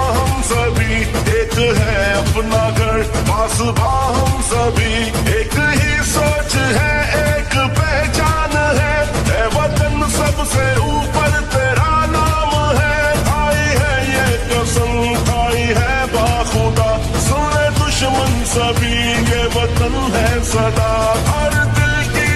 हम सभी एक है अपना घर पासबा हम सभी एक ही सोच है एक पहचान है वतन सबसे ऊपर तेरा नाम है आई है ये कसम खाई है बाखुदा सुने दुश्मन सभी ये वतन है सदा हर दिल की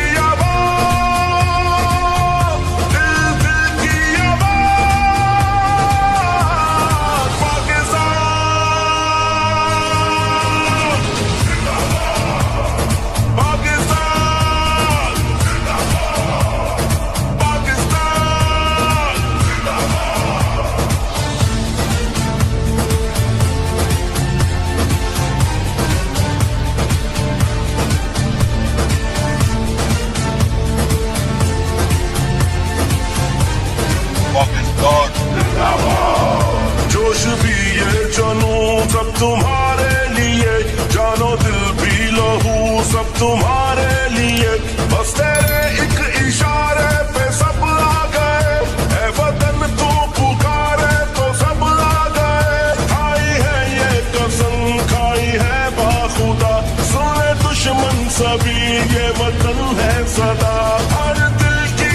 जोश भी ये जनूं सब तुम्हारे लिए जानो दिल भी लहू सब तुम्हारे लिए बस तेरे एक इशारे पे सब आ गए ऐ वतन तू पुकारे तो सब आ गए खाई है ये कसम खाई है बाखुदा सुने दुश्मन सभी ये वतन है सदा हर दिल की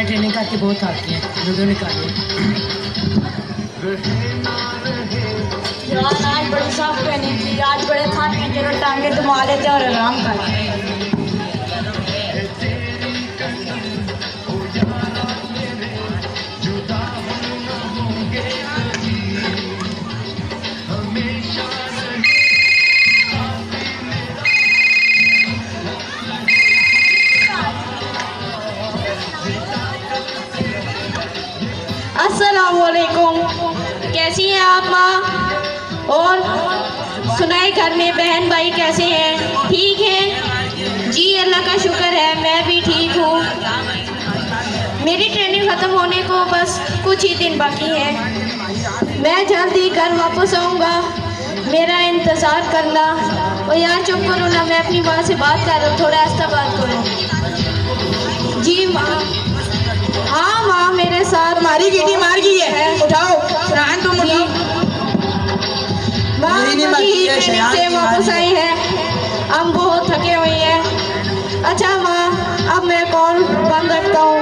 ट्रेनिंग करके बहुत आती है लूडो निकालिए यार आज बड़ी साफ ट्रेनिंग थी आज बड़े खाते हैं चलो टांगे घुमा लेते और आराम करते हैं अस्सलामुअलैकुम, कैसी हैं आप माँ? और सुनाए घर में बहन भाई कैसे हैं? ठीक हैं जी, अल्लाह का शुक्र है मैं भी ठीक हूँ। मेरी ट्रेनिंग ख़त्म होने को बस कुछ ही दिन बाकी है। मैं जल्द ही घर वापस आऊँगा, मेरा इंतज़ार करना। और यार चुप करो ना, मैं अपनी माँ से बात कर रहा हूँ, थोड़ा ऐसा बात करो। जी माँ। हाँ माँ, मेरे साथ हमारी गिटी मार गई है, उठाओ फरहान, तुम उठाओ। माँ मेरी नहीं मर्जी है, ट्रेनिंग शयान से की वापस मारी आई है, हम बहुत थके हुए हैं। अच्छा माँ, अब मैं कॉल बंद रखता हूँ,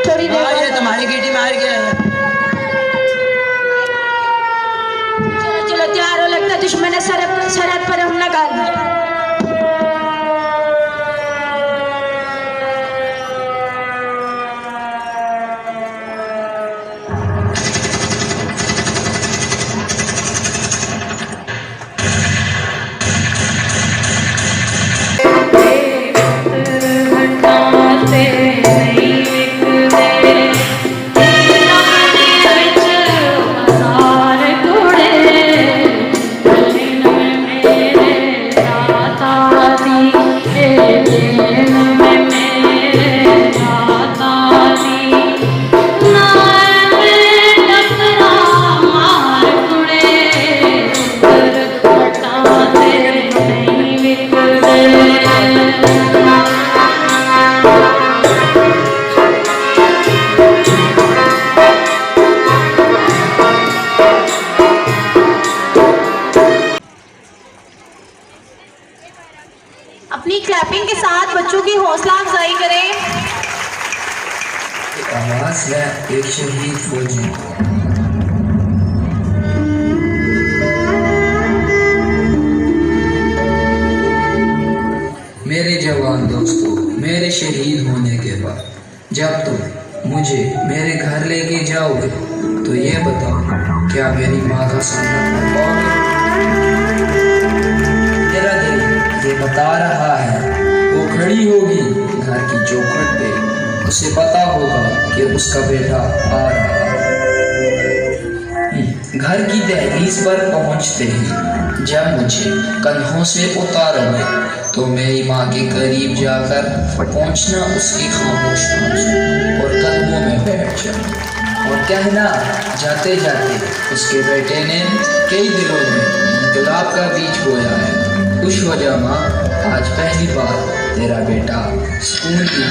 थोड़ी देर ये बाद। तुम्हारी गिटी मार गया है। चलो चलो तैयार हो, लगता है दुश्मन ने सरहद पर हमला कर दिया। अपनी क्लैपिंग के साथ बच्चों की हौसला अफजाई करें। आवाज है एक शहीद फौजी। मेरे जवान दोस्तों, मेरे शहीद होने के बाद जब तुम मुझे मेरे घर लेके जाओगे तो ये बताओ, क्या मेरी माँ का सामना कर पाओगे? मेरा दिल ये बता रहा है, वो खड़ी होगी घर की चौखट पे, उसे पता होगा कि उसका बेटा आ रहा है। घर की दहलीज पर पहुंचते ही जब मुझे कंधों से उतारोगे तो मेरी माँ के करीब जाकर पहुंचना, उसकी खामोश आंसू और कदमों में बैठ जाना और कहना, जाते जाते उसके बेटे ने कई दिलों में इंकलाब का बीज बोया है। खुश हो जा माँ, आज पहली बार तेरा बेटा स्कूल की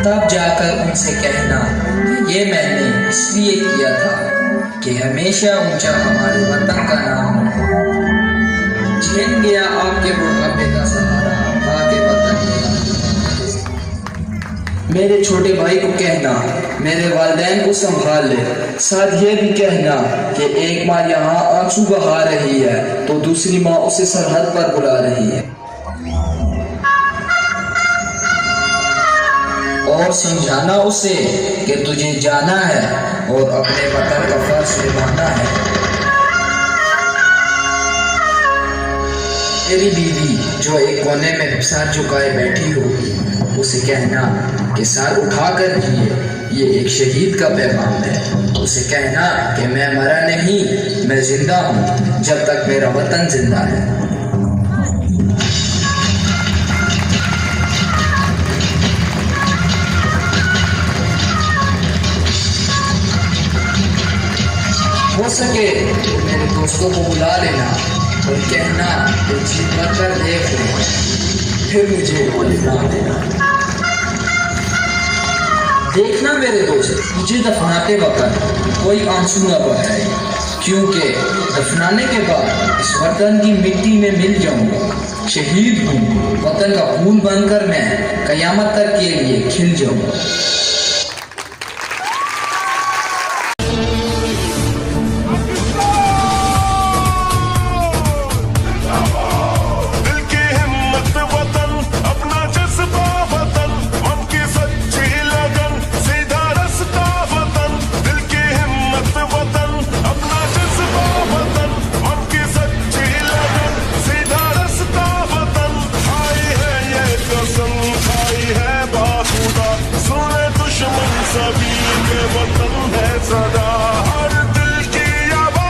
तब जाकर उनसे कहना, ये मैंने इसलिए किया था कि हमेशा ऊंचा हमारे वतन का नाम हो। छीन गया आपके बुढ़ापे का सहारा, आके वतन मेरे छोटे भाई को कहना, मेरे वालिदैन को संभाल ले। साथ ये भी कहना कि एक माँ यहाँ आंसू बहा रही है तो दूसरी माँ उसे सरहद पर बुला रही है। और समझाना उसे कि तुझे जाना है और अपने वतन का फर्ज निभाना है। तेरी बीवी जो एक कोने में सर झुकाए बैठी होगी, उसे कहना कि सर उठा कर जिए, ये एक शहीद का पैगाम है। उसे कहना कि मैं मरा नहीं, मैं जिंदा हूँ जब तक मेरा वतन जिंदा है। हो सके तो मेरे दोस्तों को बुला लेना और कहना कि जीत कर देख ले, फिर मुझे बुला देना। देखना मेरे दोस्त, मुझे दफनाते वक्त कोई आंसू न बहाए, क्योंकि दफनाने के बाद इस वतन की मिट्टी में मिल जाऊंगा। शहीद हूँ, वतन का फूल बनकर मैं कयामत तक के लिए खिल जाऊंगा। वतन है सदा हर दिल की आवाज,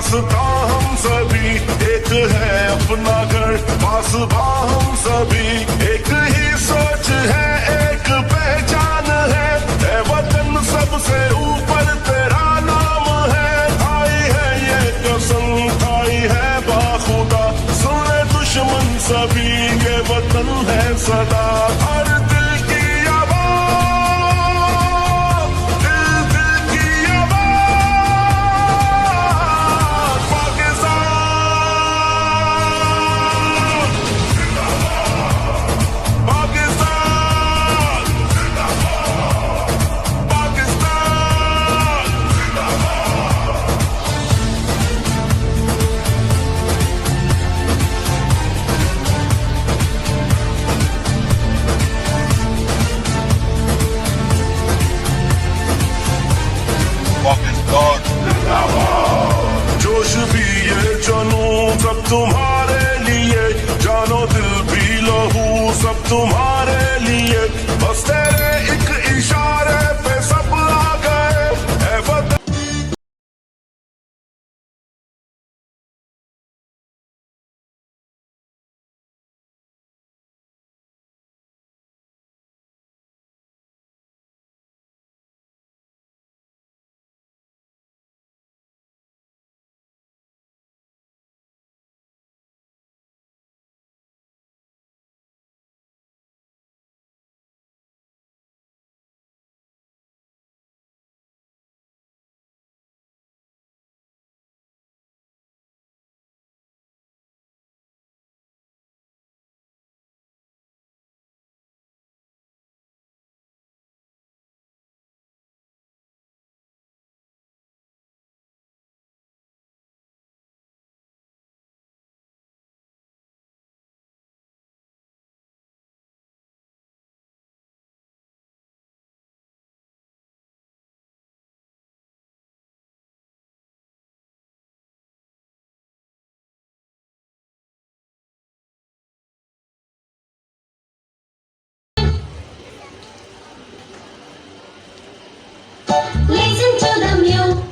रास्ता हम सभी, एक है अपना घर पासबा हम सभी, एक ही सोच है एक पहचान है, ऐ वतन सबसे ऊपर तेरा नाम है। खाई है ये कसम खाई है बाखुदा, सुन ले दुश्मन सभी ये वतन है सदा। हर दिल की आवाज़, दिल दिल की आवाज़, पाकिस्तान पाकिस्तान पाकिस्तान। जोश भी ये जनूं सब तुम्हारे लिए, जानो दिल भी लहू सब तुम्हारे लिए, बस तेरे एक इशारे पे सब आ गए, ऐ वतन। Listen to the music.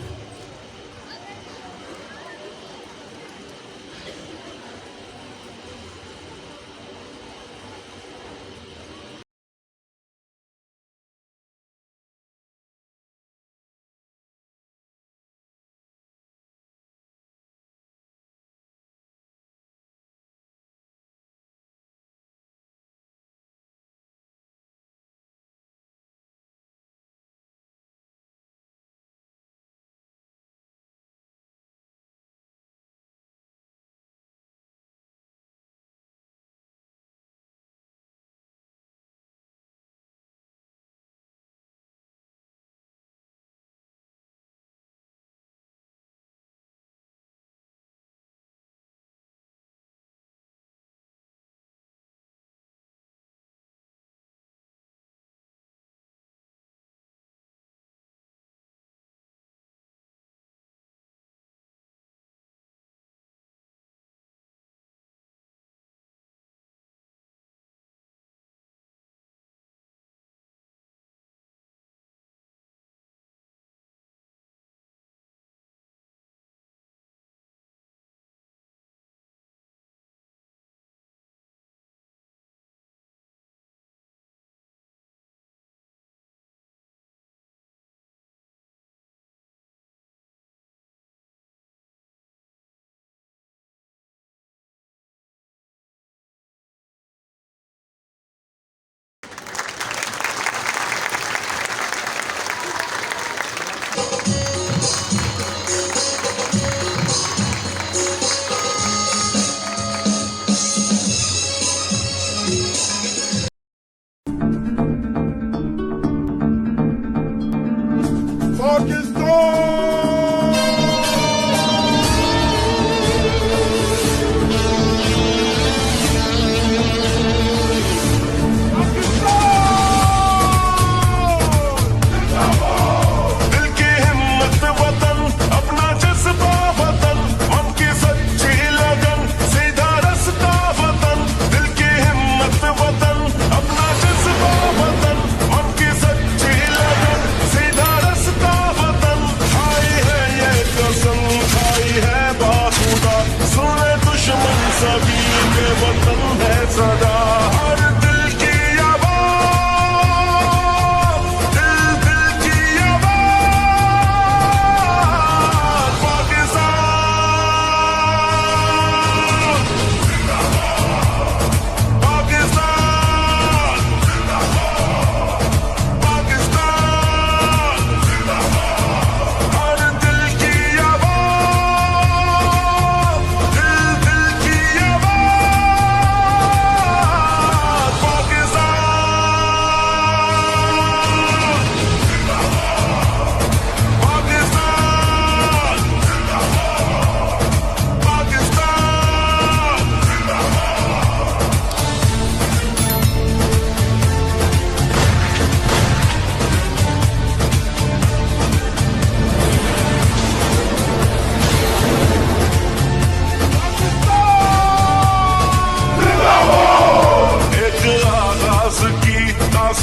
वतन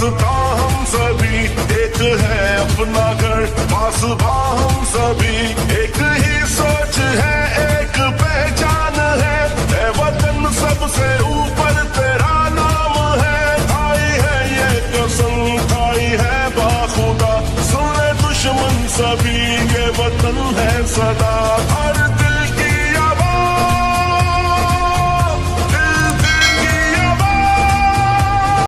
वास्ता हम सभी, एक है अपना घर पासबा हम सभी, एक ही सोच है एक पहचान है, ऐ वतन सबसे ऊपर तेरा नाम है। आई है ये कसम आई है बाखुदा, सुन ले दुश्मन सभी ये वतन है सदा। हर